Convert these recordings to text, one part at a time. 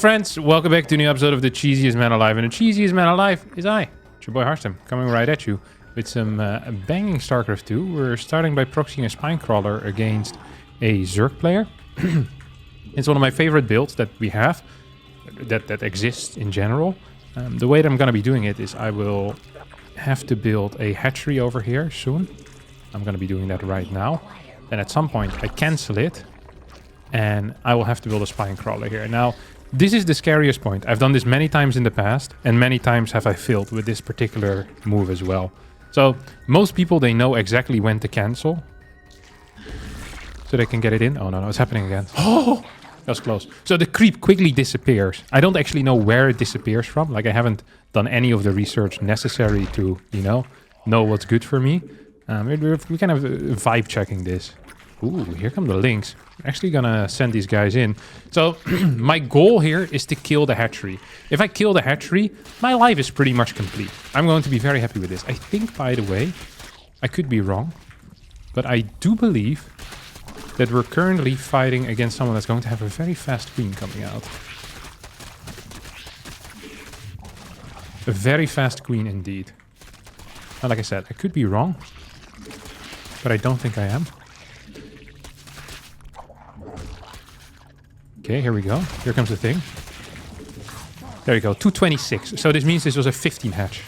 friends, welcome back to a new episode of the cheesiest man alive. And the cheesiest man alive is I, it's your boy Harstem, coming right at you with some banging StarCraft 2. We're starting by proxying a Spinecrawler against a Zerg player. It's one of my favorite builds that we have, that exists in general. The way that I'm going to be doing it is I will have to build a hatchery over here soon. I'm going to be doing that right now. Then at some point I cancel it and I will have to build a Spinecrawler here. Now, this is the scariest point. I've done this many times in the past, and many times have I failed with this particular move as well. So, most people, they know exactly when to cancel. So they can get it in. Oh, no, it's happening again. Oh, that was close. So the creep quickly disappears. I don't actually know where it disappears from. Like, I haven't done any of the research necessary to, know what's good for me. We're kind of vibe checking this. Ooh, here come the links. I'm actually gonna send these guys in. So, my goal here is to kill the hatchery. If I kill the hatchery, my life is pretty much complete. I'm going to be very happy with this. I think, by the way, I could be wrong, but I do believe that we're currently fighting against someone that's going to have a very fast queen coming out. A very fast queen indeed. Now, like I said, I could be wrong, but I don't think I am. Okay, here we go. Here comes the thing. There you go, 226. So this means this was a 15 hatch.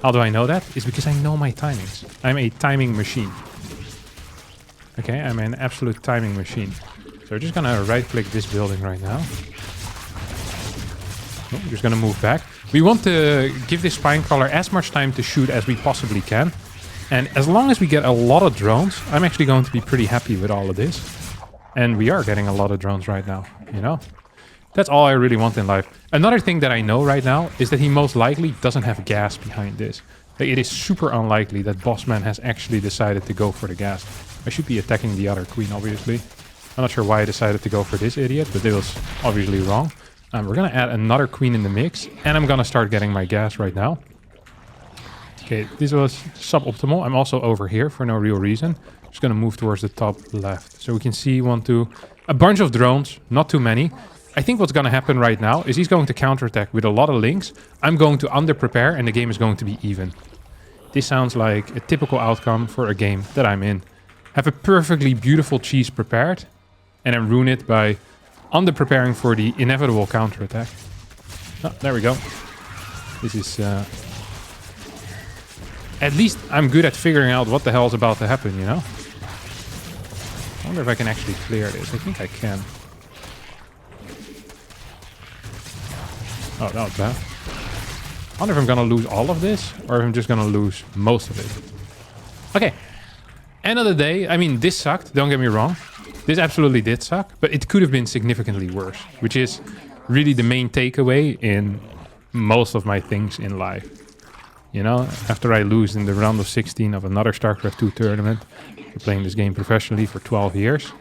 How do I know that? It's because I know my timings. I'm a timing machine. Okay, I'm an absolute timing machine. So we're just gonna right-click this building right now. Oh, we're just gonna move back. We want to give this Spinecrawler as much time to shoot as we possibly can. And as long as we get a lot of drones, I'm actually going to be pretty happy with all of this. And we are getting a lot of drones right now, That's all I really want in life. Another thing that I know right now is that he most likely doesn't have gas behind this. Like, it is super unlikely that Bossman has actually decided to go for the gas. I should be attacking the other queen, obviously. I'm not sure why I decided to go for this idiot, but it was obviously wrong. We're going to add another queen in the mix, and I'm going to start getting my gas right now. Okay, this was suboptimal. I'm also over here for no real reason. Just going to move towards the top left. So we can see a bunch of drones, not too many. I think what's going to happen right now is he's going to counterattack with a lot of links. I'm going to under-prepare and the game is going to be even. This sounds like a typical outcome for a game that I'm in. Have a perfectly beautiful cheese prepared and then ruin it by under-preparing for the inevitable counterattack. Oh, there we go. This is... At least I'm good at figuring out what the hell is about to happen, I wonder if I can actually clear this. I think I can. Oh, that was bad. I wonder if I'm gonna lose all of this, or if I'm just gonna lose most of it. Okay. End of the day, I mean, this sucked, don't get me wrong. This absolutely did suck, but it could have been significantly worse, which is really the main takeaway in most of my things in life. After I lose in the round of 16 of another StarCraft 2 tournament, for playing this game professionally for 12 years,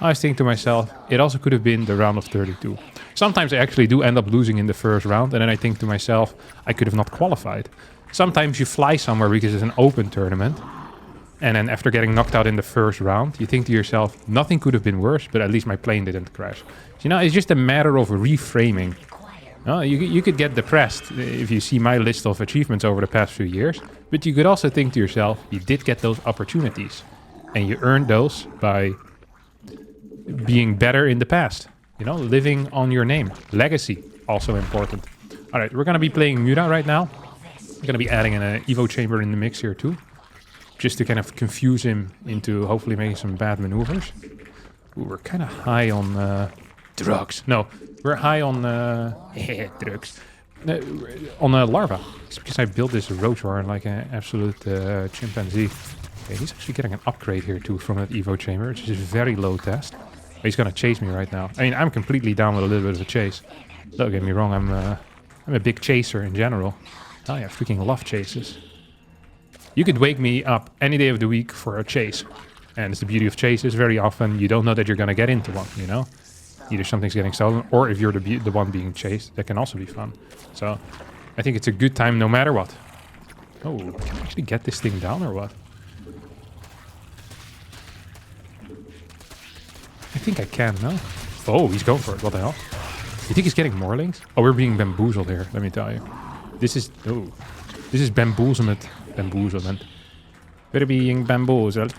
I was thinking to myself, it also could have been the round of 32. Sometimes I actually do end up losing in the first round, and then I think to myself, I could have not qualified. Sometimes you fly somewhere because it's an open tournament, and then after getting knocked out in the first round, you think to yourself, nothing could have been worse, but at least my plane didn't crash. So, it's just a matter of reframing. You could get depressed if you see my list of achievements over the past few years, but you could also think to yourself, you did get those opportunities, and you earned those by being better in the past. Living on your name. Legacy, also important. All right, we're going to be playing Muda right now. I'm going to be adding an Evo chamber in the mix here too, just to kind of confuse him into hopefully making some bad maneuvers. Ooh, we're kind of high on drugs. No, we're high on drugs. On larva. It's because I built this Rotor like an absolute chimpanzee. Okay, he's actually getting an upgrade here too from that Evo chamber, which is very low test. But he's gonna chase me right now. I mean, I'm completely down with a little bit of a chase. Don't get me wrong, I'm a big chaser in general. Oh yeah, freaking love chases. You could wake me up any day of the week for a chase. And it's the beauty of chases. Very often you don't know that you're gonna get into one, Either something's getting stolen, or if you're the one being chased, that can also be fun. So, I think it's a good time no matter what. Oh, can I actually get this thing down or what? I think I can, no? Oh, he's going for it. What the hell? You think he's getting more links? Oh, we're being bamboozled here, let me tell you. This is... Oh. This is bamboozlement. Bamboozlement. We're being bamboozled.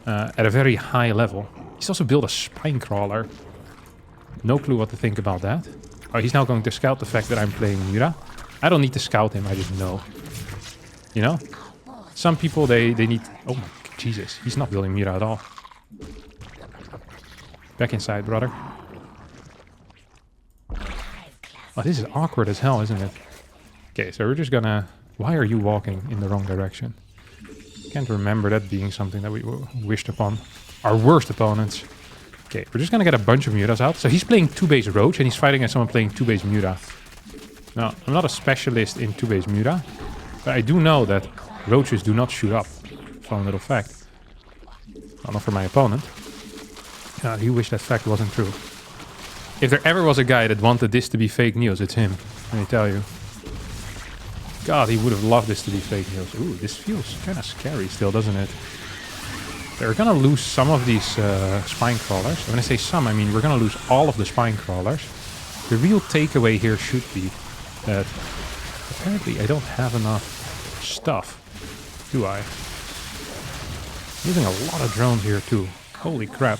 At a very high level. He's also built a spine crawler. No clue what to think about that. Oh, he's now going to scout the fact that I'm playing Mura. I don't need to scout him, I just know. You know? Some people, they need... Oh my Jesus, he's not building Mura at all. Back inside, brother. Oh, this is awkward as hell, isn't it? Okay, so we're just gonna... Why are you walking in the wrong direction? Can't remember that being something that we wished upon. Our worst opponents. Okay, we're just gonna get a bunch of Muras out. So he's playing 2-base Roach and he's fighting against someone playing 2-base Mura. Now, I'm not a specialist in 2-base Mura, but I do know that Roaches do not shoot up. Fun little fact. Well, not for my opponent. God, he wished that fact wasn't true. If there ever was a guy that wanted this to be fake news, it's him. Let me tell you. God, he would have loved this to be fake news. Ooh, this feels kind of scary still, doesn't it? We're gonna lose some of these spine crawlers. When I say some, I mean we're gonna lose all of the spine crawlers. The real takeaway here should be that apparently I don't have enough stuff, do I? I'm using a lot of drones here too. Holy crap.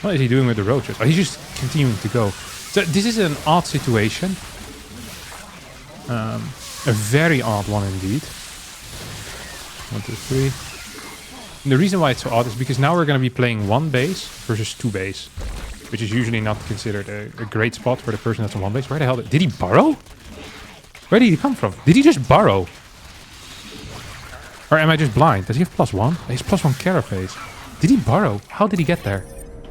What is he doing with the roaches? Oh, he's just continuing to go. So this is an odd situation. A very odd one indeed. 1, 2, 3. And the reason why it's so odd is because now we're going to be playing 1 base versus 2 base. Which is usually not considered a great spot for the person that's on 1 base. Where the hell did he burrow? Where did he come from? Did he just burrow? Or am I just blind? Does he have +1? He's +1 carapace. Did he burrow? How did he get there?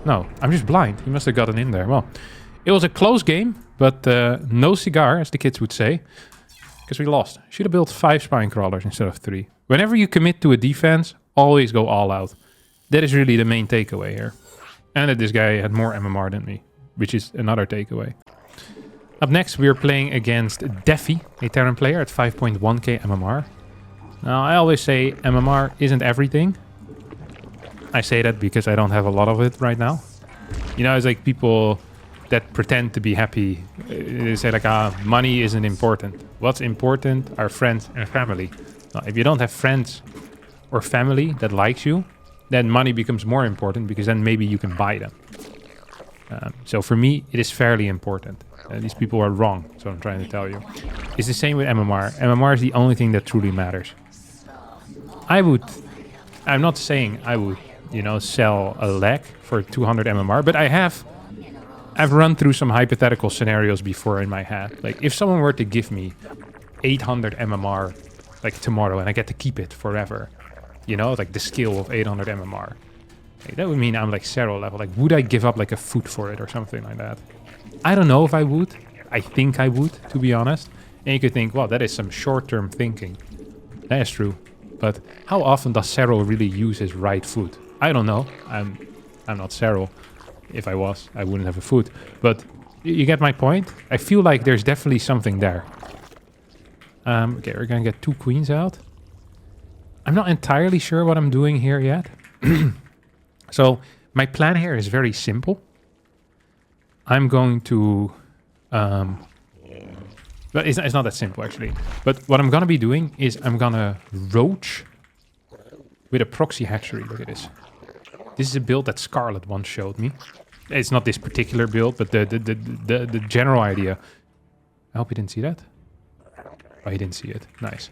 No, I'm just blind. He must have gotten in there. Well, it was a close game, but no cigar, as the kids would say. Because we lost. Should have built 5 spine crawlers instead of 3. Whenever you commit to a defense, always go all out. That is really the main takeaway here. And that this guy had more MMR than me, which is another takeaway. Up next, we are playing against Defi, a Teran player at 5.1k MMR. Now, I always say MMR isn't everything. I say that because I don't have a lot of it right now. You know, it's like people that pretend to be happy. They say like, money isn't important. What's important are friends and family. Now, if you don't have friends or family that likes you, then money becomes more important because then maybe you can buy them. So for me, it is fairly important. These people are wrong, so I'm trying to tell you. It's the same with MMR. MMR is the only thing that truly matters. I'm not saying I would, you know, sell a leg for 200 MMR, but I've run through some hypothetical scenarios before in my head. Like, if someone were to give me 800 MMR, like, tomorrow, and I get to keep it forever, you know, like, the skill of 800 MMR, like, that would mean I'm, like, Zero level. Like, would I give up, like, a foot for it or something like that? I don't know if I would. I think I would, to be honest. And you could think, well, that is some short-term thinking. That is true. But how often does Zero really use his right foot? I don't know. I'm not Zero. If I was, I wouldn't have a foot. But you get my point? I feel like there's definitely something there. Okay, we're gonna get 2 queens out. I'm not entirely sure what I'm doing here yet. So my plan here is very simple. I'm going to... but it's not that simple, actually. But what I'm gonna be doing is I'm gonna roach with a proxy hatchery. Look at this. This is a build that Scarlet once showed me. It's not this particular build, but the general idea. I hope you didn't see that. Oh, he didn't see it. Nice.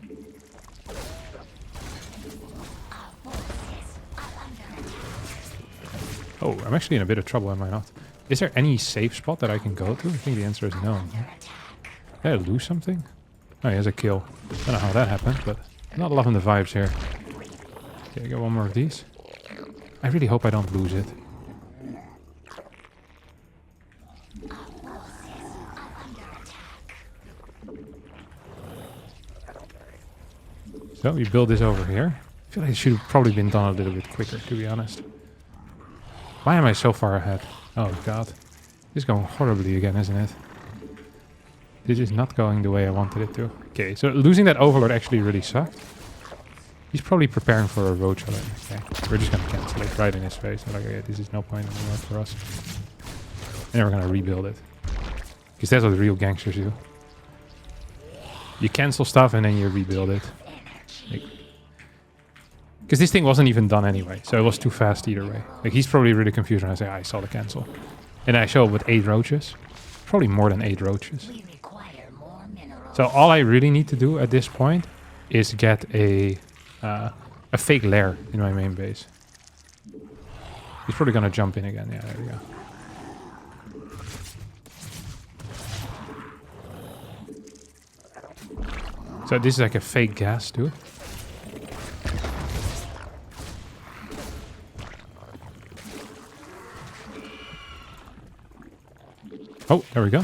Oh, I'm actually in a bit of trouble, am I not? Is there any safe spot that I can go to? I think the answer is no. Did I lose something? Oh, he has a kill. Don't know how that happened, but I'm not loving the vibes here. Okay, I get one more of these. I really hope I don't lose it. So we build this over here. I feel like it should have probably been done a little bit quicker, to be honest. Why am I so far ahead? Oh god. This is going horribly again, isn't it? This is not going the way I wanted it to. Okay, so losing that overlord actually really sucked. He's probably preparing for a roach already. Okay, we're just gonna cancel it right in his face. We're like, okay, this is no point anymore for us. And then we're gonna rebuild it. Because that's what the real gangsters do. You cancel stuff and then you rebuild it. Because this thing wasn't even done anyway, so it was too fast either way. Like, he's probably really confused when I say, I saw the cancel. And I show up with 8 roaches. Probably more than 8 roaches. So all I really need to do at this point is get a fake lair in my main base. He's probably gonna jump in again. Yeah, there we go. So this is like a fake gas too. Oh, there we go.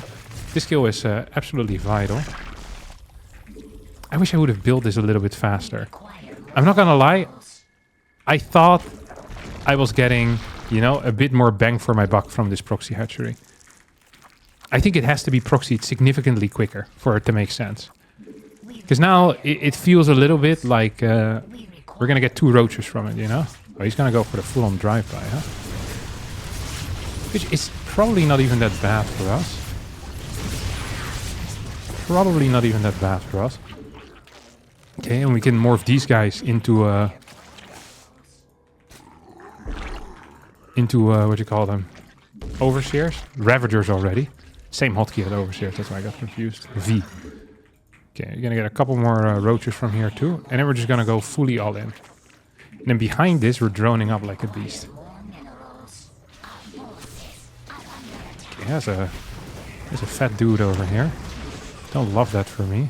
This kill is absolutely vital. I wish I would have built this a little bit faster. I'm not gonna lie. I thought I was getting, you know, a bit more bang for my buck from this proxy hatchery. I think it has to be proxied significantly quicker for it to make sense. Because now it feels a little bit like we're gonna get 2 roaches from it, you know? Oh, he's gonna go for the full-on drive-by, huh? Which is probably not even that bad for us. Probably not even that bad for us. Okay, and we can morph these guys into what you call them? Overseers? Ravagers already. Same hotkey as Overseers, that's why I got confused. V. Okay, you're gonna get a couple more roaches from here too. And then we're just gonna go fully all in. And then behind this, we're droning up like a beast. Okay, there's a fat dude over here. Don't love that for me.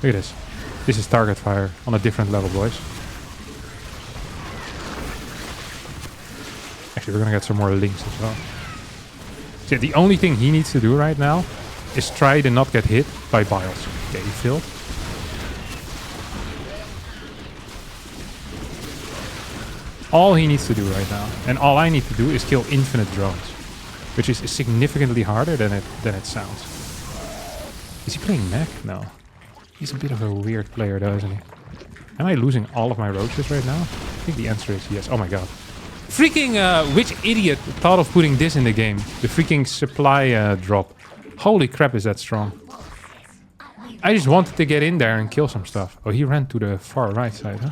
Look at this. This is target fire on a different level, boys. Actually, we're gonna get some more links as well. So the only thing he needs to do right now is try to not get hit by biles. Okay, he failed. All he needs to do right now, and all I need to do, is kill infinite drones, which is significantly harder than it sounds. Is he playing mech? No. He's a bit of a weird player though, isn't he? Am I losing all of my roaches right now? I think the answer is yes. Oh my god. Freaking, which idiot thought of putting this in the game? The freaking supply drop. Holy crap, is that strong. I just wanted to get in there and kill some stuff. Oh, he ran to the far right side, huh?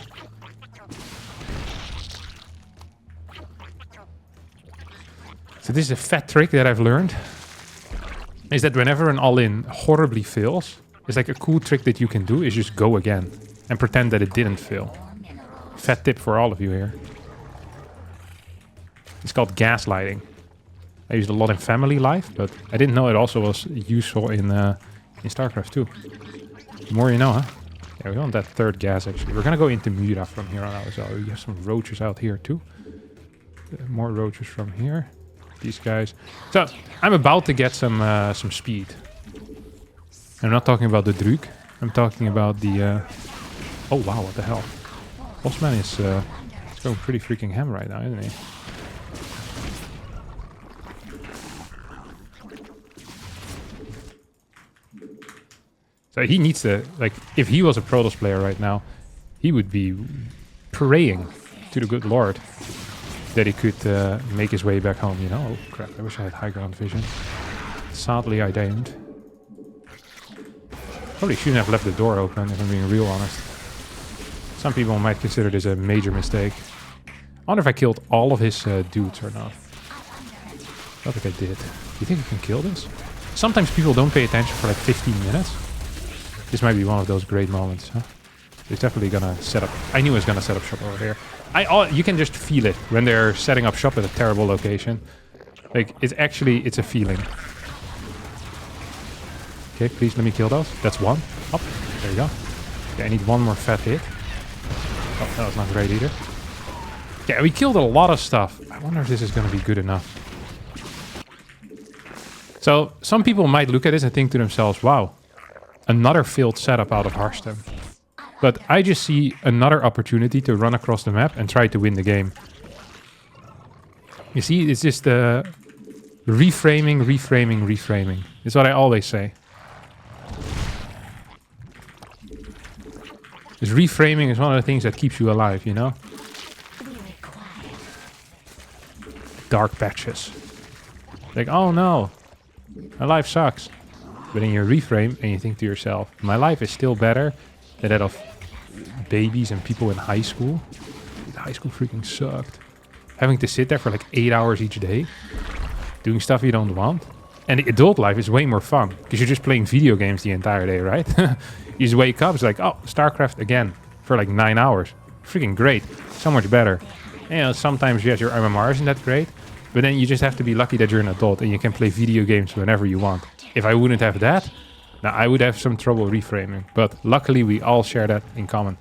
So this is a fat trick that I've learned. Is that whenever an all-in horribly fails, it's like a cool trick that you can do is just go again. And pretend that it didn't fail. Fat tip for all of you here. It's called gaslighting. I used a lot in family life, but I didn't know it also was useful in StarCraft 2. The more you know, huh? Yeah, we want that 3rd gas actually. We're gonna go into Mira from here on out as well. We have some roaches out here too. More roaches from here. These guys. So I'm about to get some speed. I'm not talking about the Druk. I'm talking about the. Oh wow! What the hell? Bossman is going pretty freaking ham right now, isn't he? So he needs to, like, if he was a Protoss player right now, he would be praying to the good Lord that he could make his way back home, you know? Oh crap, I wish I had high ground vision. Sadly, I don't. Probably shouldn't have left the door open, if I'm being real honest. Some people might consider this a major mistake. I wonder if I killed all of his dudes or not. I don't think I did. Do you think I can kill this? Sometimes people don't pay attention for like 15 minutes. This might be one of those great moments, huh? He's definitely gonna set up... I knew he was gonna set up shop over here. You can just feel it when they're setting up shop at a terrible location. Like, it's a feeling. Okay, please let me kill those. That's one. Up. There you go. Okay, I need one more fat hit. Oh, that was not great either. Yeah, we killed a lot of stuff. I wonder if this is gonna be good enough. So, some people might look at this and think to themselves, wow, another failed setup out of Harstem. But I just see another opportunity to run across the map and try to win the game. You see, it's just reframing. It's what I always say. This reframing is one of the things that keeps you alive, you know? Dark patches. Like, oh no, my life sucks. But then you reframe and you think to yourself, my life is still better than that of babies and people in high school. High school freaking sucked. Having to sit there for like 8 hours each day, doing stuff you don't want. And the adult life is way more fun, because you're just playing video games the entire day, right? You just wake up, it's like, oh, StarCraft again, for like 9 hours. Freaking great. So much better. You know, sometimes, yes, your MMR isn't that great, but then you just have to be lucky that you're an adult and you can play video games whenever you want. If I wouldn't have that, now I would have some trouble reframing. But luckily, we all share that in common.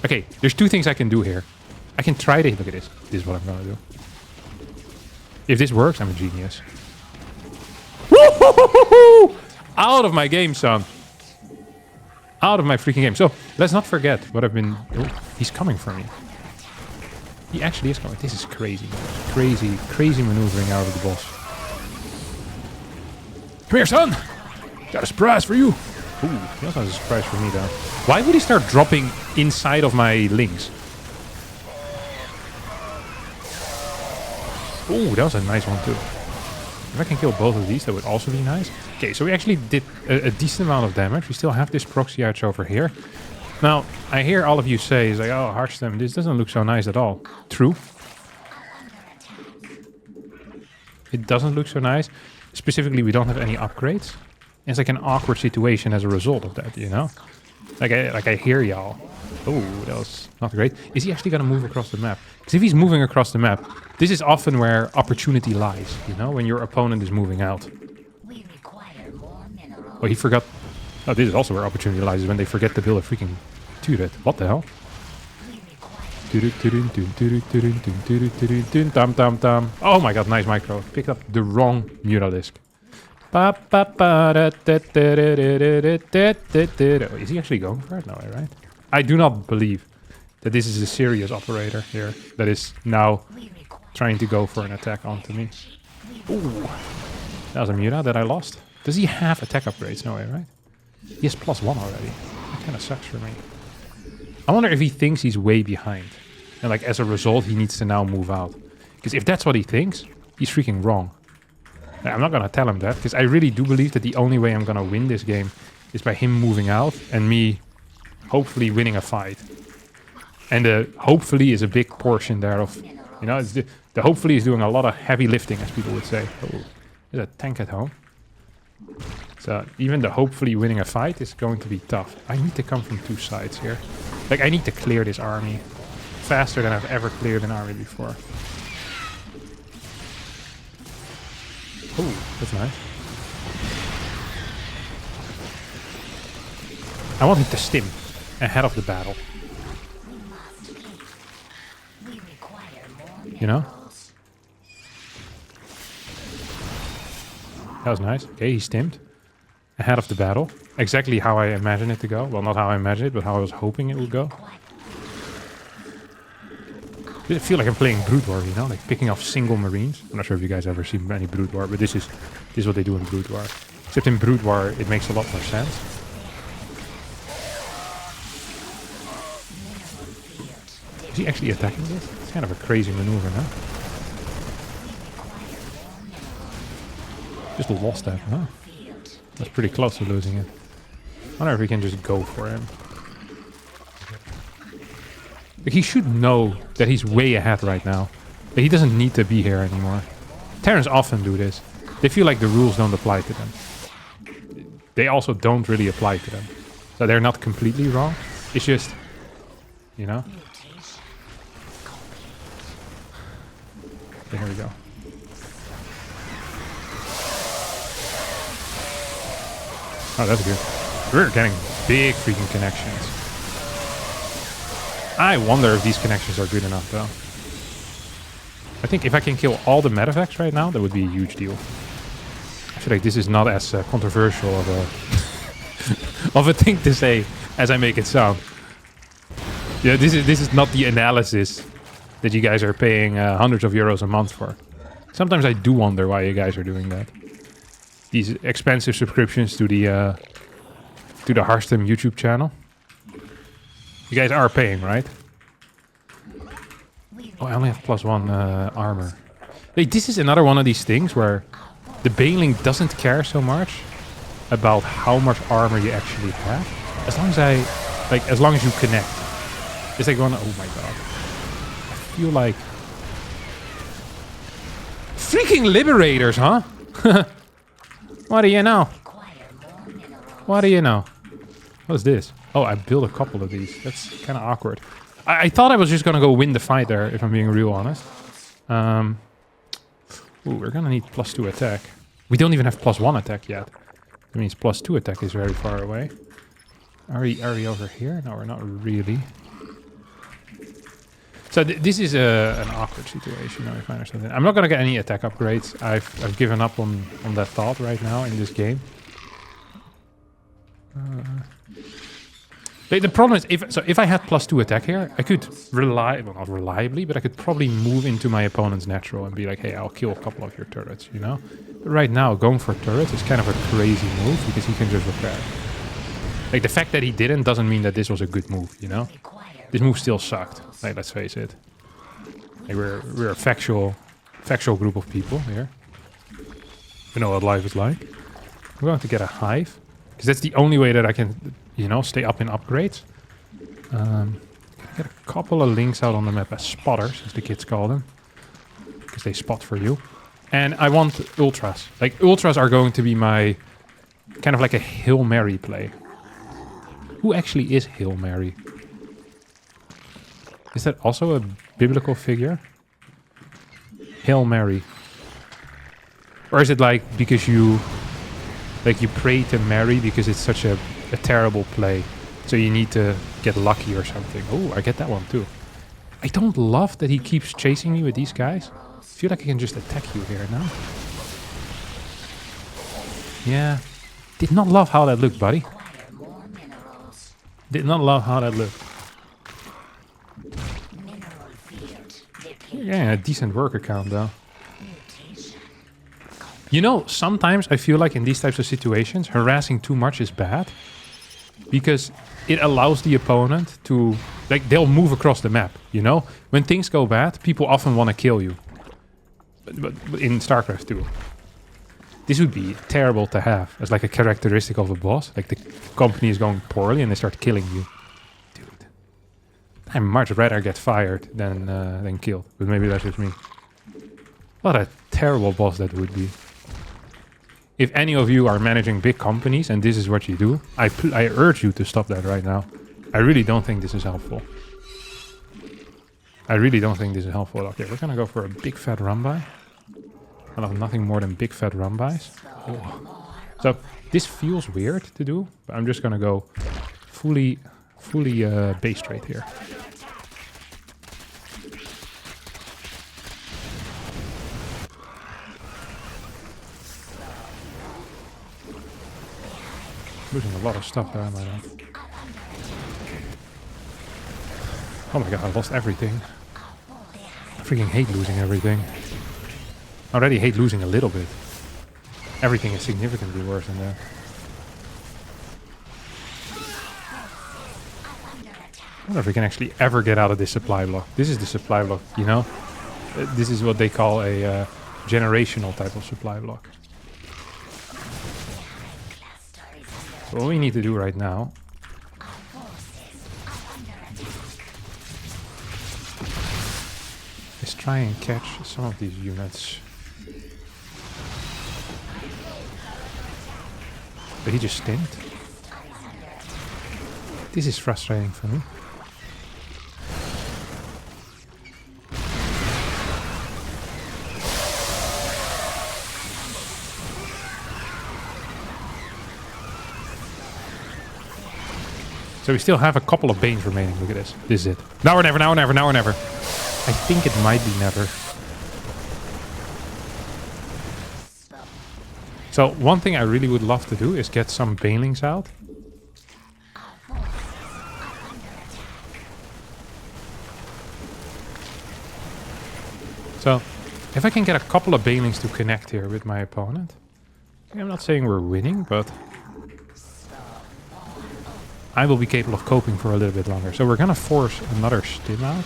Okay, there's two things I can do here. I can try to... Look at this. This is what I'm gonna do. If this works, I'm a genius. Woo-hoo-hoo-hoo-hoo! Out of my game, son. Out of my freaking game. So, let's not forget what I've been... Oh, he's coming for me. He actually is coming. This is crazy. Crazy, crazy maneuvering out of the boss. Come here, son! Got a surprise for you. Ooh, he also has a surprise for me, though. Why would he start dropping inside of my links? Ooh, that was a nice one, too. If I can kill both of these, that would also be nice. Okay, so we actually did a decent amount of damage. We still have this proxy arch over here. Now, I hear all of you say, like, oh, Harstem, this doesn't look so nice at all. True. It doesn't look so nice. Specifically, we don't have any upgrades. It's like an awkward situation as a result of that, you know? Like I hear y'all. Oh, that was not great. Is he actually going to move across the map? Because if he's moving across the map, this is often where opportunity lies, you know? When your opponent is moving out. We require more minerals. Oh, he forgot. Oh, this is also where opportunity lies, is when they forget to build a freaking turret. What the hell? Oh my god, nice micro. Picked up the wrong Mutalisk. Is he actually going for it? No way, right? I do not believe that this is a serious operator here that is now trying to go for an attack onto me. Ooh. That was a Muta that I lost. Does he have attack upgrades? No way, right? He has +1 already. That kind of sucks for me. I wonder if he thinks he's way behind. And like as a result, he needs to now move out. Because if that's what he thinks, he's freaking wrong. I'm not going to tell him that, because I really do believe that the only way I'm going to win this game is by him moving out and me hopefully winning a fight. And the hopefully is a big portion there of, you know, it's the hopefully is doing a lot of heavy lifting, as people would say. Oh, there's a tank at home. So even the hopefully winning a fight is going to be tough. I need to come from two sides here. Like, I need to clear this army faster than I've ever cleared an army before. Oh, that's nice. I want him to stim ahead of the battle. You know? That was nice. Okay, he stimmed ahead of the battle. Exactly how I imagined it to go. Well, not how I imagined it, but how I was hoping it would go. I feel like I'm playing Brood War, you know, like picking off single Marines. I'm not sure if you guys ever seen any Brood War, but this is what they do in Brood War. Except in Brood War, it makes a lot more sense. Is he actually attacking this? It's kind of a crazy maneuver, no? Just lost that, huh? That's pretty close to losing it. I wonder if we can just go for him. Like, he should know that he's way ahead right now. That he doesn't need to be here anymore. Terrans often do this. They feel like the rules don't apply to them. They also don't really apply to them. So they're not completely wrong. It's just, you know? Okay, here we go. Oh, that's good. We're getting big freaking connections. I wonder if these connections are good enough, though. I think if I can kill all the medevacs right now, that would be a huge deal. I feel like this is not as controversial of a of a thing to say as I make it sound. Yeah, this is not the analysis that you guys are paying hundreds of euros a month for. Sometimes I do wonder why you guys are doing that. These expensive subscriptions to the Harstem YouTube channel. You guys are paying, right? We Oh, I only have +1 armor. Like, this is another one of these things where the Baneling doesn't care so much about how much armor you actually have. As long as you connect. It's like going, oh my god. I feel like... Freaking liberators, huh? What do you know? require more minerals. What do you know? What's this? Oh, I built a couple of these. That's kind of awkward. I thought I was just going to go win the fight there, if I'm being real honest. Ooh, we're going to need +2 attack. We don't even have +1 attack yet. That means +2 attack is very far away. Are we over here? No, we're not really. So this is an awkward situation, if I understand it. I'm not going to get any attack upgrades. I've given up on that thought right now in this game. The problem is, if I had +2 attack here, I could not reliably, but I could probably move into my opponent's natural and be like, hey, I'll kill a couple of your turrets, you know? But right now, going for turrets is kind of a crazy move because he can just repair. Like, the fact that he didn't doesn't mean that this was a good move, you know? Require This move still sucked. Like, let's face it. Like, we're a factual group of people here. We know what life is like. We're going to get a hive. Because that's the only way that I can, you know, stay up in upgrades. Get a couple of links out on the map as spotters, as the kids call them. Because they spot for you. And I want ultras. Like, ultras are going to be my... kind of like a Hail Mary play. Who actually is Hail Mary? Is that also a biblical figure? Hail Mary. Or is it like because you... like you pray to Mary because it's such a terrible play. So you need to get lucky or something. Oh, I get that one too. I don't love that he keeps chasing me with these guys. I feel like I can just attack you here now. Yeah. Did not love how that looked, buddy. require more minerals. Did not love how that looked. Mineral field depleted. Yeah, a decent work account though. Mutation. You know, sometimes I feel like in these types of situations, harassing too much is bad. Because it allows the opponent to... like, they'll move across the map, you know? When things go bad, people often want to kill you. But in StarCraft 2. This would be terrible to have as like a characteristic of a boss. Like, the company is going poorly and they start killing you. Dude. I'd much rather get fired than killed. But maybe that's just me. What a terrible boss that would be. If any of you are managing big companies and this is what you do, I urge you to stop that right now. I really don't think this is helpful. I really don't think this is helpful. Okay, we're gonna go for a big fat run-by. I love nothing more than big fat run-bys. Oh. So this feels weird to do, but I'm just gonna go fully base trade here. Losing a lot of stuff there, am I not? Oh my god, I lost everything. I freaking hate losing everything. I already hate losing a little bit. Everything is significantly worse than that. I wonder if we can actually ever get out of this supply block. This is the supply block, you know? This is what they call a generational type of supply block. So what we need to do right now is try and catch some of these units. But he just stinned. This is frustrating for me. So we still have a couple of Banes remaining. Look at this. This is it. Now or never, now or never, now or never. I think it might be never. So one thing I really would love to do is get some Banelings out. So if I can get a couple of Banelings to connect here with my opponent. I'm not saying we're winning, but... I will be capable of coping for a little bit longer. So we're gonna force another stim out.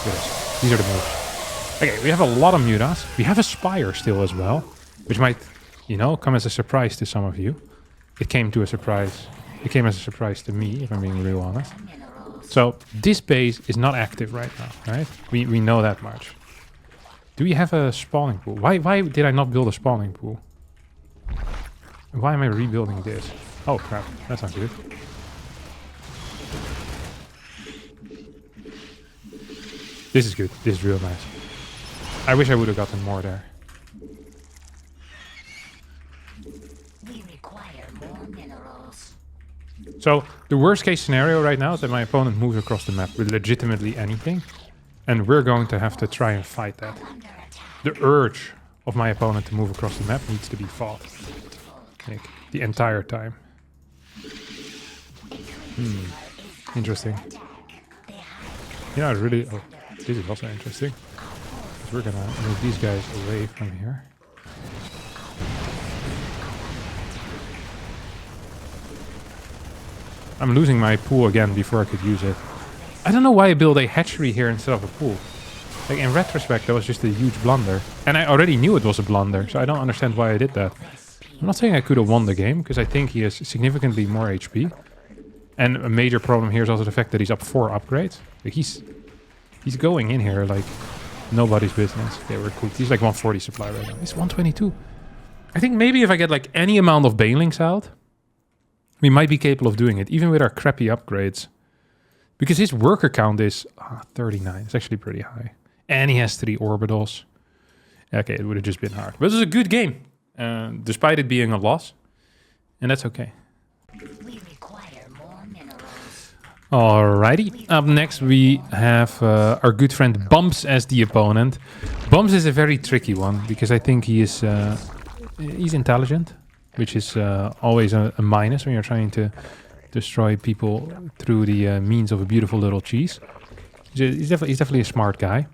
Yes, these are the moves. Okay, we have a lot of mutas. We have a spire still as well, which might, you know, come as a surprise to some of you. It came to a surprise. It came as a surprise to me, if I'm being real honest. So this base is not active right now, right? We know that much. Do we have a spawning pool? Why did I not build a spawning pool? Why am I rebuilding this? Oh crap, that's not good. This is good. This is real nice. I wish I would have gotten more there. We require more minerals. So the worst case scenario right now is that my opponent moves across the map with legitimately anything. And we're going to have to try and fight that. Under attack. The urge of my opponent to move across the map needs to be fought. Like, the entire time. Interesting. You know, I really... Oh, this is also interesting. Because we're gonna move these guys away from here. I'm losing my pool again before I could use it. I don't know why I built a hatchery here instead of a pool. Like, in retrospect, that was just a huge blunder. And I already knew it was a blunder, so I don't understand why I did that. I'm not saying I could have won the game, because I think he has significantly more HP. And a major problem here is also the fact that he's up 4 upgrades. Like, he's going in here like nobody's business. Okay, we're cool. He's like 140 supply right now. He's 122. I think maybe if I get like any amount of banelings out, we might be capable of doing it, even with our crappy upgrades. Because his worker count is 39. It's actually pretty high. And he has 3 orbitals. Okay, it would have just been hard. But it was a good game, despite it being a loss. And that's okay. We require more minerals. Alrighty. Up next, we have our good friend Bumps as the opponent. Bumps is a very tricky one, because I think he is he's intelligent, which is always a minus when you're trying to destroy people through the means of a beautiful little cheese. He's definitely a smart guy.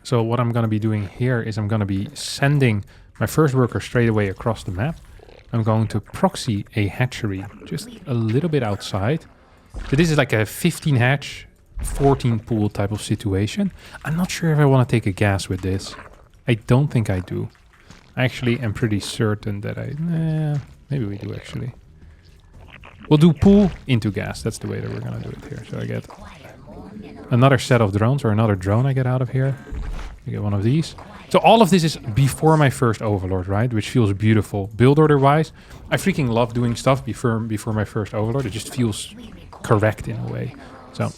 So what I'm going to be doing here is I'm going to be sending my first worker straight away across the map. I'm going to proxy a hatchery just a little bit outside. So this is like a 15 hatch, 14 pool type of situation. I'm not sure if I want to take a gas with this. I don't think I do. I actually am pretty certain that maybe we do actually. We'll do pool into gas. That's the way that we're going to do it here. So I get another set of drones, or another drone I get out of here. I get one of these. So all of this is before my first overlord, right? Which feels beautiful. Build order wise, I freaking love doing stuff before my first overlord. It just feels correct in a way. So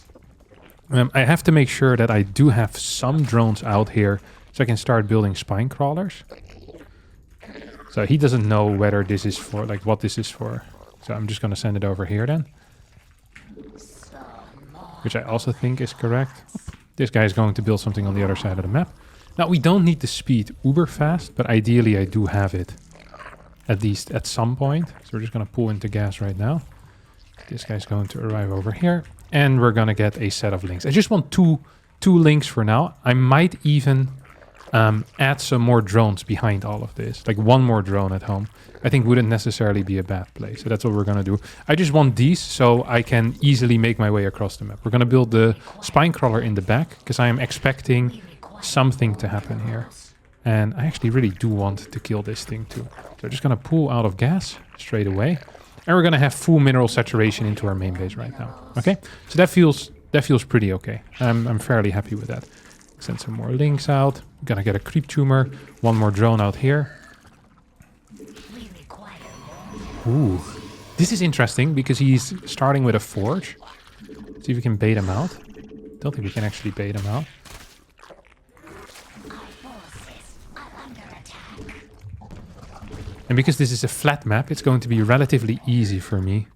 I have to make sure that I do have some drones out here so I can start building spine crawlers. So he doesn't know whether this is for, like, what this is for. So I'm just going to send it over here then. Which I also think is correct. This guy is going to build something on the other side of the map. Now, we don't need the speed uber fast, but ideally I do have it. At least at some point. So we're just going to pull into gas right now. This guy's going to arrive over here. And we're going to get a set of links. I just want two links for now. I might even add some more drones behind all of this. Like one more drone at home. I think wouldn't necessarily be a bad play. So that's what we're going to do. I just want these so I can easily make my way across the map. We're going to build the spine crawler in the back because I am expecting something to happen here. And I actually really do want to kill this thing too. So we're just going to pull out of gas straight away. And we're going to have full mineral saturation into our main base right now. Okay, so that feels pretty okay. I'm fairly happy with that. Send some more links out. We're going to get a creep tumor. One more drone out here. Ooh, this is interesting because he's starting with a forge. See if we can bait him out. Don't think we can actually bait him out. And because this is a flat map, it's going to be relatively easy for me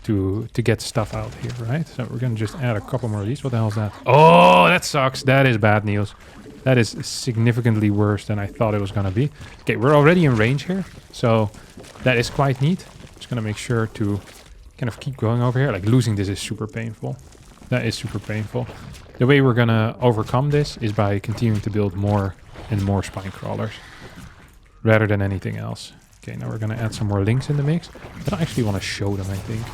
to get stuff out here, right? So we're going to just add a couple more of these. What the hell is that? Oh, that sucks. That is bad news. That is significantly worse than I thought it was going to be. Okay, we're already in range here. So that is quite neat. Just going to make sure to kind of keep going over here. Like losing this is super painful. That is super painful. The way we're going to overcome this is by continuing to build more and more spine crawlers. Rather than anything else. Okay, now we're gonna add some more links in the mix. I don't actually want to show them, I think.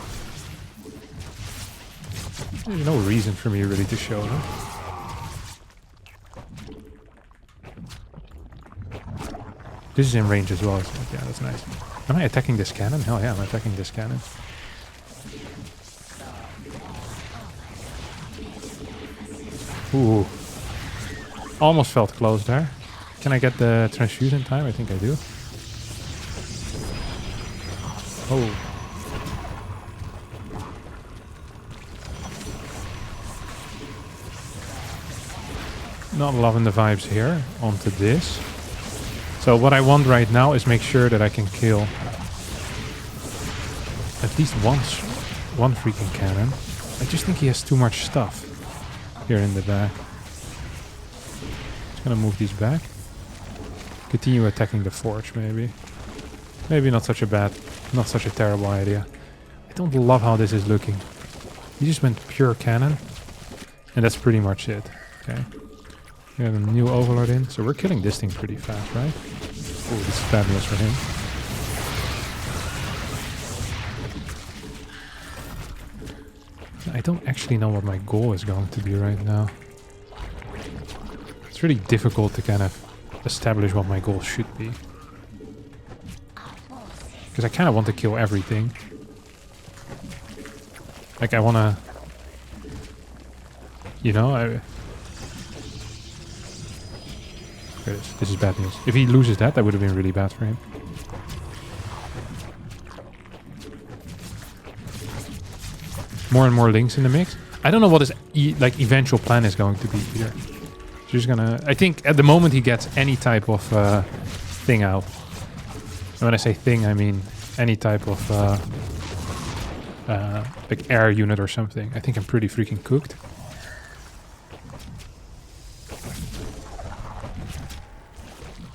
There's no reason for me really to show them. This is in range as well. So yeah, that's nice. Am I attacking this cannon? Hell yeah, I'm attacking this cannon. Ooh. Almost felt close there. Can I get the transfusion time? I think I do. Oh. Not loving the vibes here. Onto this. So what I want right now is make sure that I can kill at least one freaking cannon. I just think he has too much stuff here in the back. Just gonna move these back. Continue attacking the forge, maybe. Maybe not such a terrible idea. I don't love how this is looking. He just went pure cannon. And that's pretty much it. Okay. We have a new overlord in. So we're killing this thing pretty fast, right? Oh, this is bad news for him. I don't actually know what my goal is going to be right now. It's really difficult to kind of establish what my goal should be. Because I kind of want to kill everything. Like I want to... You know, this is bad news. If he loses that would have been really bad for him. More and more links in the mix. I don't know what his eventual plan is going to be either. Just gonna... I think at the moment he gets any type of thing out. And when I say thing, I mean any type of like air unit or something. I think I'm pretty freaking cooked.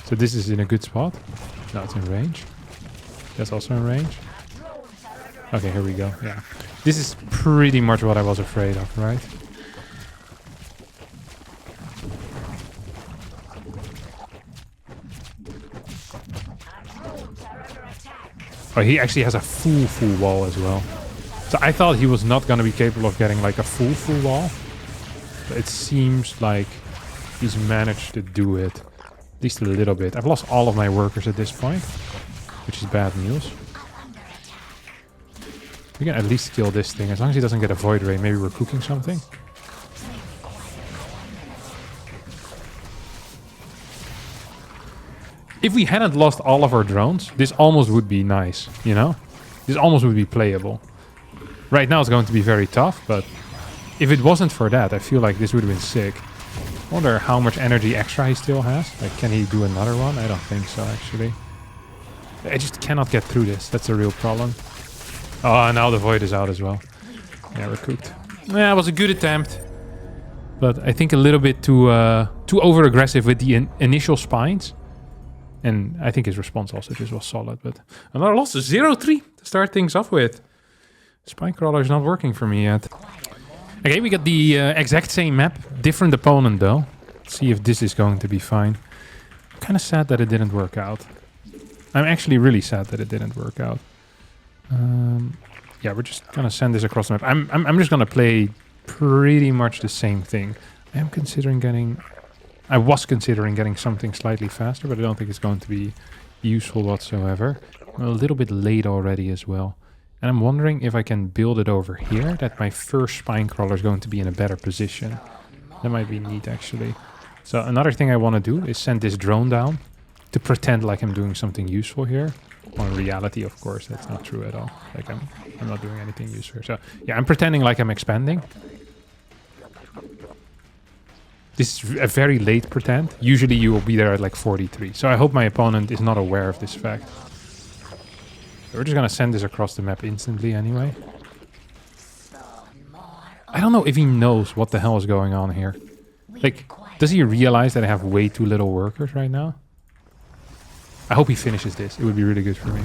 So this is in a good spot. Now it's in range. That's also in range. Okay, here we go. Yeah. This is pretty much what I was afraid of, right? Oh, he actually has a full wall as well. So I thought he was not going to be capable of getting like a full wall. But it seems like he's managed to do it. At least a little bit. I've lost all of my workers at this point. Which is bad news. We can at least kill this thing. As long as he doesn't get a void ray, maybe we're cooking something. If we hadn't lost all of our drones, this almost would be nice, you know? This almost would be playable. Right now it's going to be very tough, but if it wasn't for that, I feel like this would have been sick. I wonder how much energy extra he still has. Like, can he do another one? I don't think so, actually. I just cannot get through this. That's a real problem. Oh, now the void is out as well. Yeah, we're cooked. Yeah, it was a good attempt. But I think a little bit too over-aggressive with the initial spines. And I think his response also just was solid. But another loss, 0-3 to start things off with. Spine crawler is not working for me yet. Okay, we got the exact same map. Different opponent though. Let's see if this is going to be fine. I'm kind of sad that it didn't work out. I'm actually really sad that it didn't work out. Yeah, we're just gonna send this across the map. I'm just gonna play pretty much the same thing. I was considering getting something slightly faster, but I don't think it's going to be useful whatsoever. I'm a little bit late already as well. And I'm wondering if I can build it over here, that my first spine crawler is going to be in a better position. That might be neat, actually. So another thing I want to do is send this drone down to pretend like I'm doing something useful here. Well, in reality, of course, that's not true at all. Like, I'm not doing anything useful. So, yeah, I'm pretending like I'm expanding. This is a very late pretend. Usually you will be there at like 43. So I hope my opponent is not aware of this fact. So we're just gonna send this across the map instantly anyway. I don't know if he knows what the hell is going on here. Like, does he realize that I have way too little workers right now? I hope he finishes this. It would be really good for me.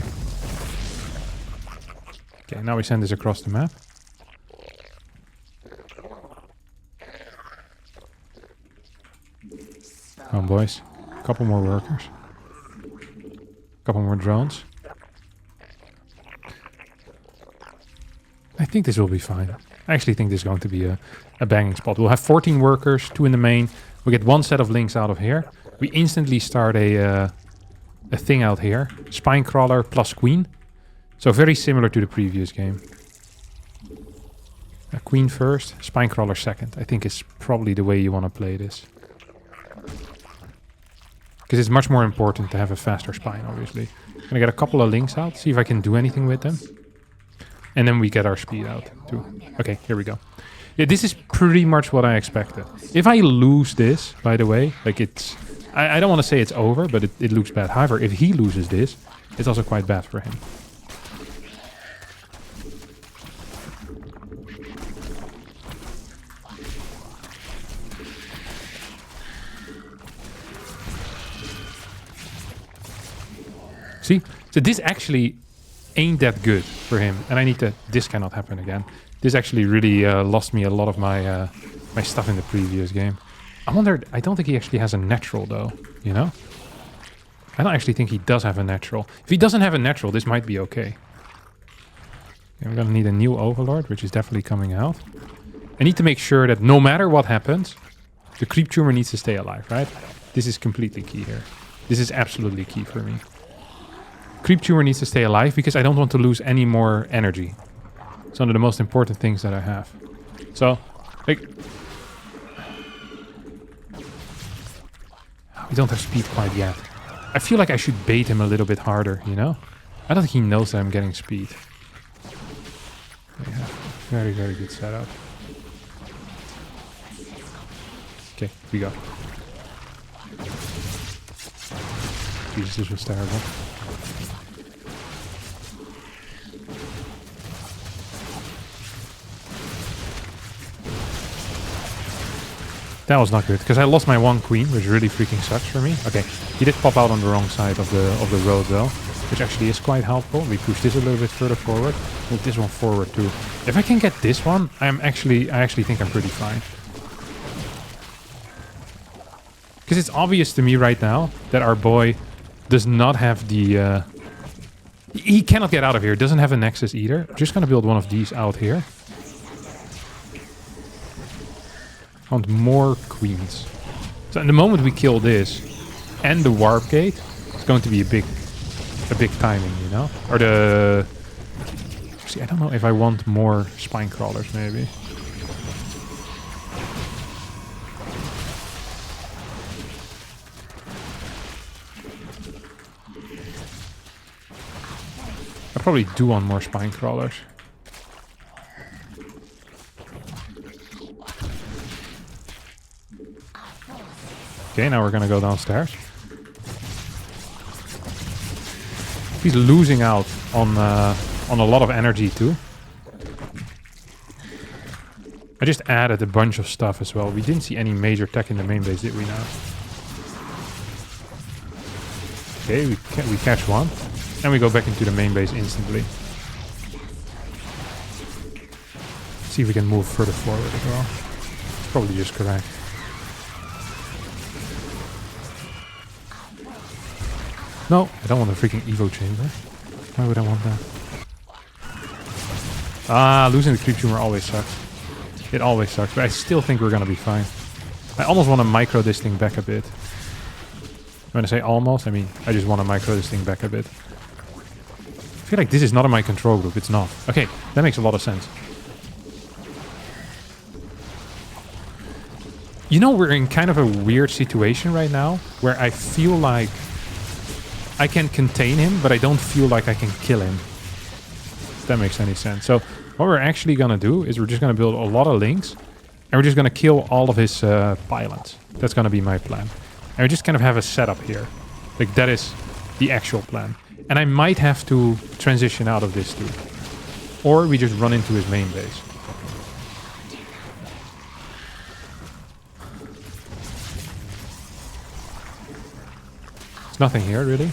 Okay, now we send this across the map. Come on, boys. Couple more workers. Couple more drones. I think this will be fine. I actually think this is going to be a banging spot. We'll have 14 workers, 2 in the main. We get 1 set of links out of here. We instantly start a thing out here. Spine crawler plus queen. So very similar to the previous game. A queen first, spine crawler second. I think is probably the way you want to play this. Because it's much more important to have a faster spine, obviously. I'm gonna get a couple of links out, see if I can do anything with them. And then we get our speed out too. Okay, here we go. Yeah, this is pretty much what I expected. If I lose this, by the way, like it's... I don't want to say it's over, but it looks bad. However, if he loses this, it's also quite bad for him. See? So this actually ain't that good for him. And I need to... This cannot happen again. This actually really lost me a lot of my my stuff in the previous game. I wonder... I don't think he actually has a natural, though. You know? I don't actually think he does have a natural. If he doesn't have a natural, this might be okay. Okay, we're gonna need a new overlord, which is definitely coming out. I need to make sure that no matter what happens, the creep tumor needs to stay alive, right? This is completely key here. This is absolutely key for me. Creep tumor needs to stay alive because I don't want to lose any more energy. It's one of the most important things that I have. So, like... We don't have speed quite yet. I feel like I should bait him a little bit harder, you know? I don't think he knows that I'm getting speed. Yeah, very, very good setup. Okay, we go. Jesus, this was terrible. That was not good, because I lost my 1 queen, which really freaking sucks for me. Okay, he did pop out on the wrong side of the road though, which actually is quite helpful. We push this a little bit further forward. Move this one forward too. If I can get this one, I actually think I'm pretty fine. Because it's obvious to me right now that our boy does not have the... he cannot get out of here. Doesn't have a nexus either. I'm just gonna build one of these out here. I want more queens. So in the moment we kill this and the warp gate, it's going to be a big timing, you know? Or the... See, I don't know if I want more spine crawlers, maybe. I probably do want more spine crawlers. Okay, now we're gonna go downstairs. He's losing out on a lot of energy too. I just added a bunch of stuff as well. We didn't see any major tech in the main base, did we now? Okay, we catch one. And we go back into the main base instantly. See if we can move further forward as well. It's probably just correct. No, I don't want a freaking Evo chamber. Why would I want that? Ah, losing the creep tumor always sucks. It always sucks, but I still think we're gonna be fine. I almost want to micro this thing back a bit. When I say almost, I mean I just want to micro this thing back a bit. I feel like this is not in my control group. It's not. Okay, that makes a lot of sense. You know, we're in kind of a weird situation right now where I feel like I can contain him, but I don't feel like I can kill him. If that makes any sense. So what we're actually gonna do is we're just gonna build a lot of links and we're just gonna kill all of his pylons. That's gonna be my plan. And we just kind of have a setup here. Like that is the actual plan. And I might have to transition out of this too. Or we just run into his main base. There's nothing here really.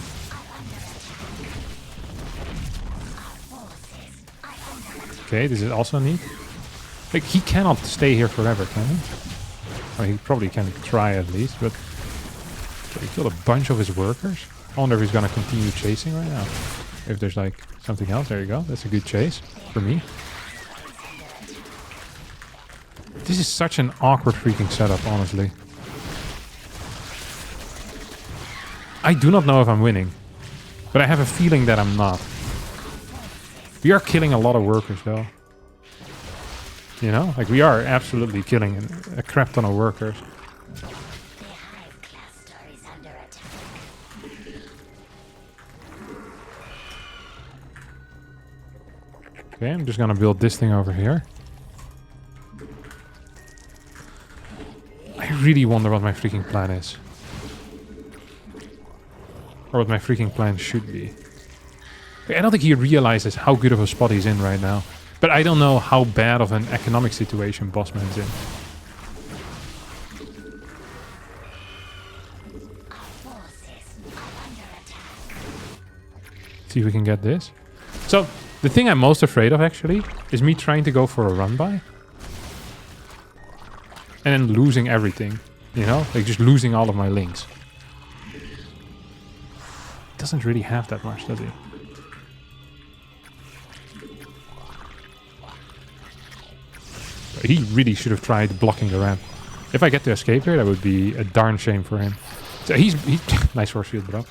Okay, this is also neat. Like, he cannot stay here forever, can he? Well, he probably can try at least, but... Okay, he killed a bunch of his workers. I wonder if he's gonna continue chasing right now. If there's, like, something else. There you go. That's a good chase for me. This is such an awkward freaking setup, honestly. I do not know if I'm winning, but I have a feeling that I'm not. We are killing a lot of workers, though. You know? Like, we are absolutely killing a crap ton of workers. The hive cluster is under attack. Okay, I'm just gonna build this thing over here. I really wonder what my freaking plan is. Or what my freaking plan should be. I don't think he realizes how good of a spot he's in right now. But I don't know how bad of an economic situation Bossman's in. See if we can get this. So, the thing I'm most afraid of, actually, is me trying to go for a run-by. And then losing everything. You know? Like, just losing all of my links. Doesn't really have that much, does he? He really should have tried blocking the ramp. If I get to escape here, that would be a darn shame for him. So he's nice force field, bro.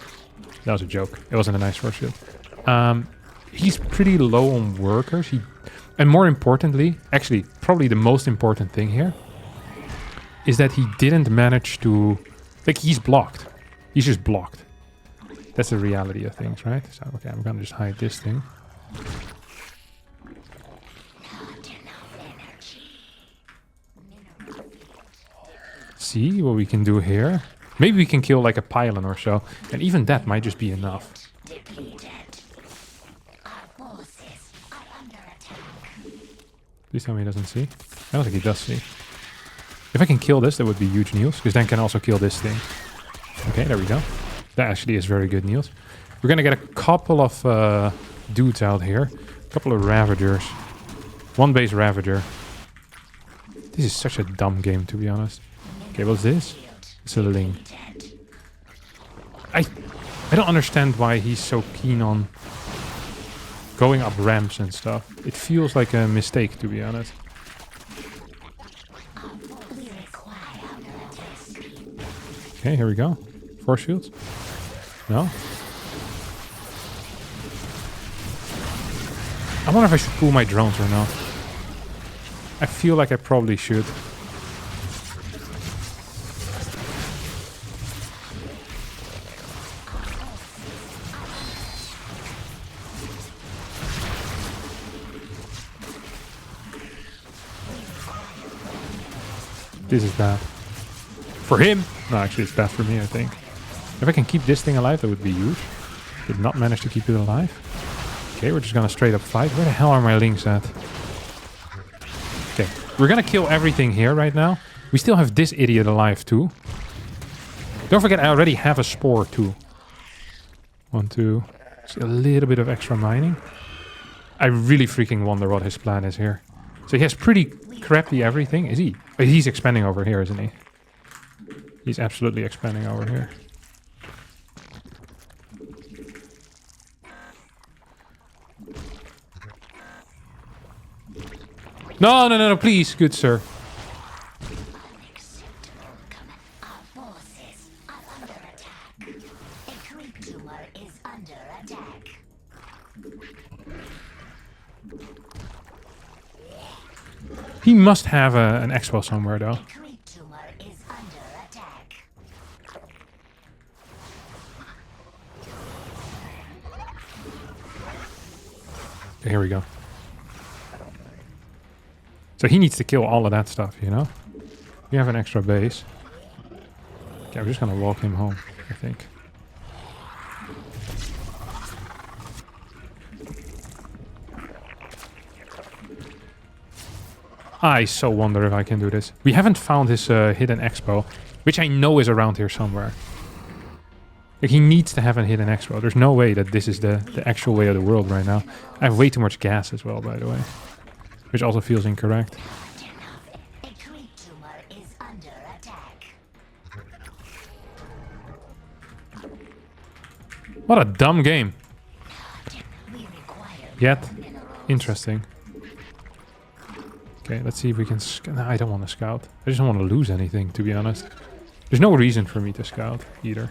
That was a joke. It wasn't a nice force field. He's pretty low on workers. And more importantly, actually, probably the most important thing here is that he didn't manage to... Like, he's blocked. He's just blocked. That's the reality of things, right? So, okay, I'm gonna just hide this thing. See what we can do here. Maybe we can kill like a pylon or so. And even that might just be enough. Please tell me he doesn't see. I don't think he does see. If I can kill this, that would be huge news. Because then I can also kill this thing. Okay, there we go. That actually is very good news. We're gonna get a couple of dudes out here. A couple of Ravagers. One base Ravager. This is such a dumb game, to be honest. Okay, what's this? It's a Ling. I don't understand why he's so keen on going up ramps and stuff. It feels like a mistake, to be honest. Okay, here we go. Force shields? No? I wonder if I should pull my drones or not. I feel like I probably should. This is bad. For him? No, actually it's bad for me, I think. If I can keep this thing alive, that would be huge. Did not manage to keep it alive. Okay, we're just gonna straight up fight. Where the hell are my links at? Okay, we're gonna kill everything here right now. We still have this idiot alive too. Don't forget, I already have a spore too. 1, 2. Just a little bit of extra mining. I really freaking wonder what his plan is here. So he has pretty crappy everything. Is he? He's expanding over here, isn't he? He's absolutely expanding over here. No, no, no, no, please, good sir. He must have an expo somewhere, though. Okay, here we go. So he needs to kill all of that stuff, you know? We have an extra base. Okay, I'm just gonna walk him home, I think. I so wonder if I can do this. We haven't found his hidden expo, which I know is around here somewhere. Like, he needs to have a hidden expo. There's no way that this is the actual way of the world right now. I have way too much gas as well, by the way. Which also feels incorrect. What a dumb game. Yet, interesting. Okay, let's see if we can... No, I don't want to scout. I just don't want to lose anything, to be honest. There's no reason for me to scout, either.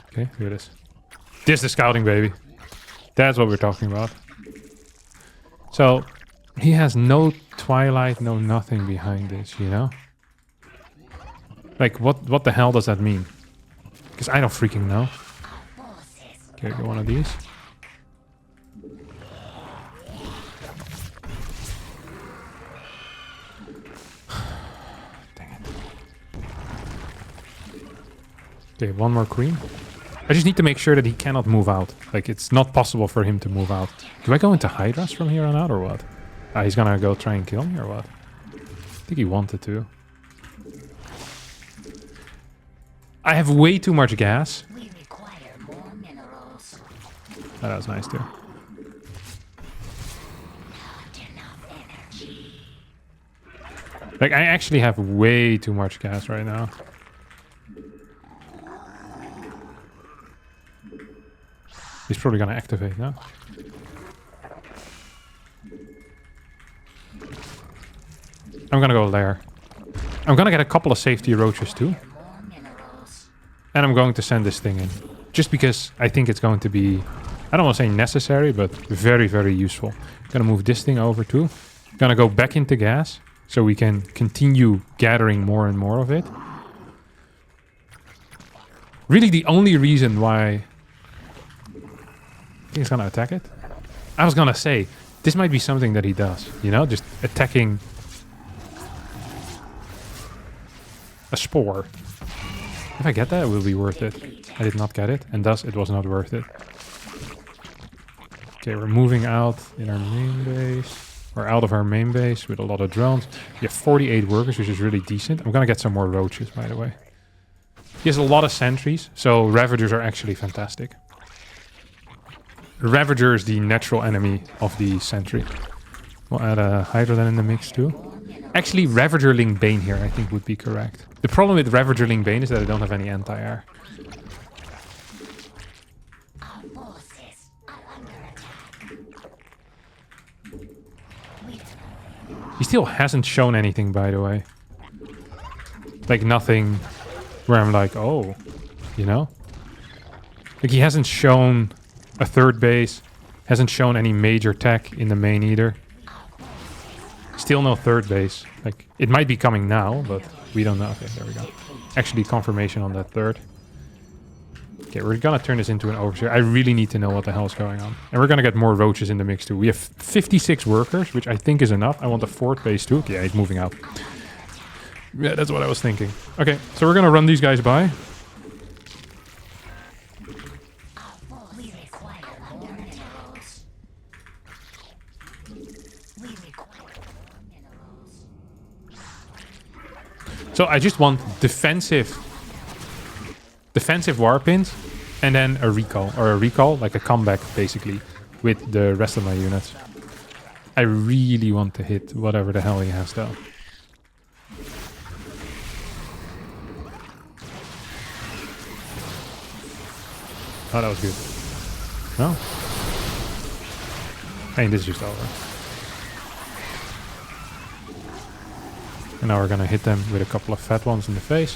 Okay, here it is. This is the scouting, baby. That's what we're talking about. So, he has no twilight, no nothing behind this, you know? Like, what the hell does that mean? Because I don't freaking know. Okay, get one of these. Dang it. Okay, one more queen. I just need to make sure that he cannot move out. Like, it's not possible for him to move out. Do I go into Hydras from here on out, or what? Ah, he's gonna go try and kill me, or what? I think he wanted to. I have way too much gas. We require more minerals. Oh, that was nice, too. Not enough energy. Like, I actually have way too much gas right now. He's probably gonna activate now. I'm gonna go there. I'm gonna get a couple of safety roaches too. And I'm going to send this thing in. Just because I think it's going to be, I don't want to say necessary, but very, very useful. I'm gonna move this thing over too. I'm gonna go back into gas so we can continue gathering more and more of it. Really the only reason why he's gonna attack it. I was gonna say, this might be something that he does, you know? Just attacking a spore. If I get that, it will be worth it. I did not get it, and thus it was not worth it. Okay, we're moving out in our main base. Or out of our main base with a lot of drones. We have 48 workers, which is really decent. I'm gonna get some more roaches, by the way. He has a lot of sentries, so Ravagers are actually fantastic. Ravager is the natural enemy of the sentry. We'll add a Hydra then in the mix too. Actually, Ravagerling Bane here I think would be correct. The problem with Ravagerling Bane is that I don't have any anti-air. Our forces are under attack. He still hasn't shown anything, by the way. Like nothing where I'm like, oh, you know? Like he hasn't shown a third base, hasn't shown any major tech in the main either. Still no third base. Like, it might be coming now, but we don't know. Okay, there we go. Actually, confirmation on that third. Okay, we're gonna turn this into an overseer. I really need to know what the hell is going on. And we're gonna get more roaches in the mix too. We have 56 workers, which I think is enough. I want the fourth base too. Okay, yeah, he's moving out. Yeah, that's what I was thinking. Okay, so we're gonna run these guys by. So I just want defensive warpins and then a recall, like a comeback basically, with the rest of my units. I really want to hit whatever the hell he has though. Oh, that was good. No? Hey, this is just over. And now we're gonna hit them with a couple of fat ones in the face.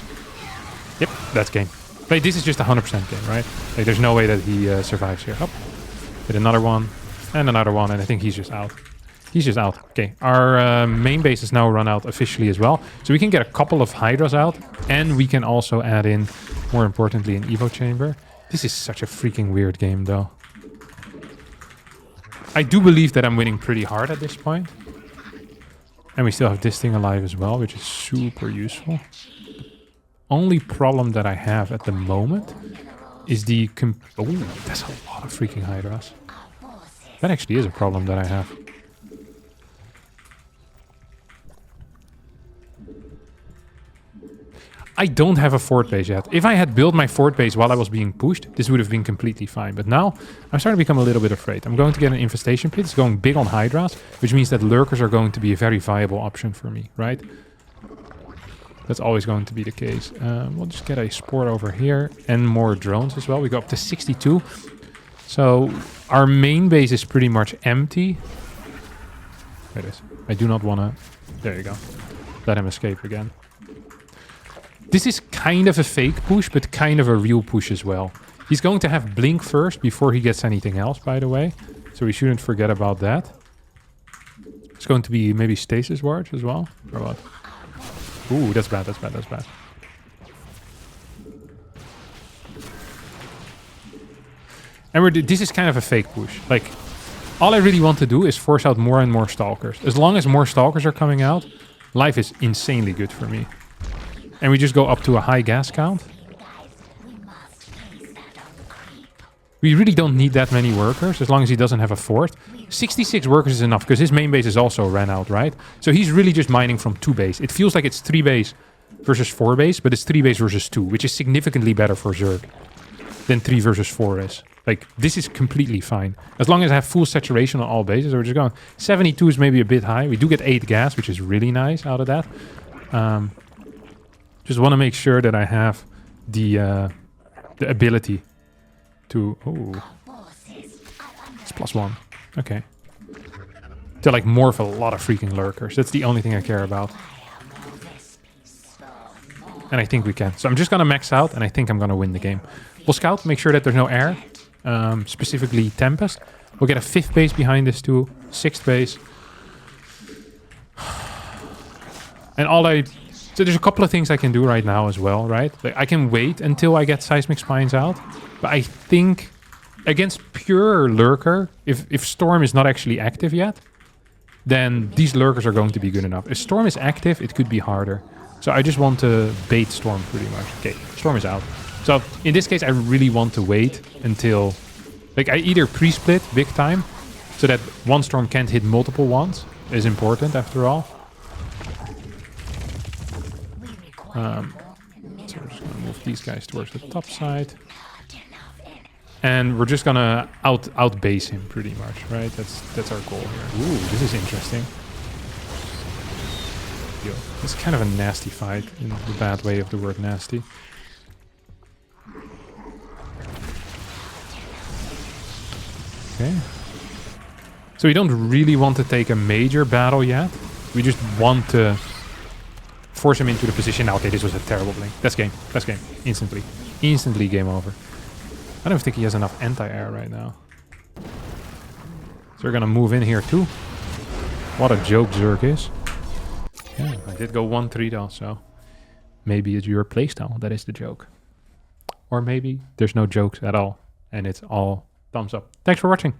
Yep, that's game. Wait, this is just 100% game, right? Like, there's no way that he survives here. Oh, hit another one, and I think he's just out. He's just out. Okay, our main base is now run out officially as well. So we can get a couple of Hydras out, and we can also add in, more importantly, an Evo chamber. This is such a freaking weird game, though. I do believe that I'm winning pretty hard at this point. And we still have this thing alive as well, which is super useful. Only problem that I have at the moment is the... Oh, that's a lot of freaking Hydras. That actually is a problem that I have. I don't have a fort base yet. If I had built my fort base while I was being pushed, this would have been completely fine. But now, I'm starting to become a little bit afraid. I'm going to get an infestation pit. It's going big on Hydras, which means that lurkers are going to be a very viable option for me, right? That's always going to be the case. We'll just get a sport over here and more drones as well. We go up to 62. So our main base is pretty much empty. There it is. I do not want to... There you go. Let him escape again. This is kind of a fake push, but kind of a real push as well. He's going to have blink first before he gets anything else, by the way. So we shouldn't forget about that. It's going to be maybe stasis wards as well. Or what? Ooh, that's bad, that's bad, that's bad. And this is kind of a fake push. Like, all I really want to do is force out more and more stalkers. As long as more stalkers are coming out, life is insanely good for me. And we just go up to a high gas count. We really don't need that many workers, as long as he doesn't have a fort. 66 workers is enough, because his main base is also ran out, right? So he's really just mining from 2 base. It feels like it's 3 base versus 4 base, but it's 3 base versus 2, which is significantly better for Zerg than 3 versus 4 is. Like, this is completely fine. As long as I have full saturation on all bases, we're just going. 72 is maybe a bit high. We do get 8 gas, which is really nice out of that. Just want to make sure that I have the ability to... Oh, it's +1. Okay. To like morph a lot of freaking lurkers. That's the only thing I care about. And I think we can. So I'm just going to max out, and I think I'm going to win the game. We'll scout, make sure that there's no air. Specifically Tempest. We'll get a 5th base behind this too. 6th base. And all I... So there's a couple of things I can do right now as well, right? Like, I can wait until I get Seismic Spines out. But I think against pure Lurker, if Storm is not actually active yet, then these Lurkers are going to be good enough. If Storm is active, it could be harder. So I just want to bait Storm pretty much. Okay, Storm is out. So in this case, I really want to wait until... Like, I either pre-split big time, so that one Storm can't hit multiple ones, is important after all. So we're just going to move these guys towards the top side. And we're just going to out-base him pretty much, right? That's our goal here. Ooh, this is interesting. Yo, this is kind of a nasty fight, in the bad way of the word nasty. Okay. So we don't really want to take a major battle yet. We just want to force him into the position. Okay, this was a terrible blink. That's game. That's game. Instantly. Instantly game over. I don't think he has enough anti-air right now. So we're gonna move in here too. What a joke Zerg is. Yeah, I did go 1-3 though, so maybe it's your playstyle that is the joke. Or maybe there's no jokes at all and it's all thumbs up. Thanks for watching.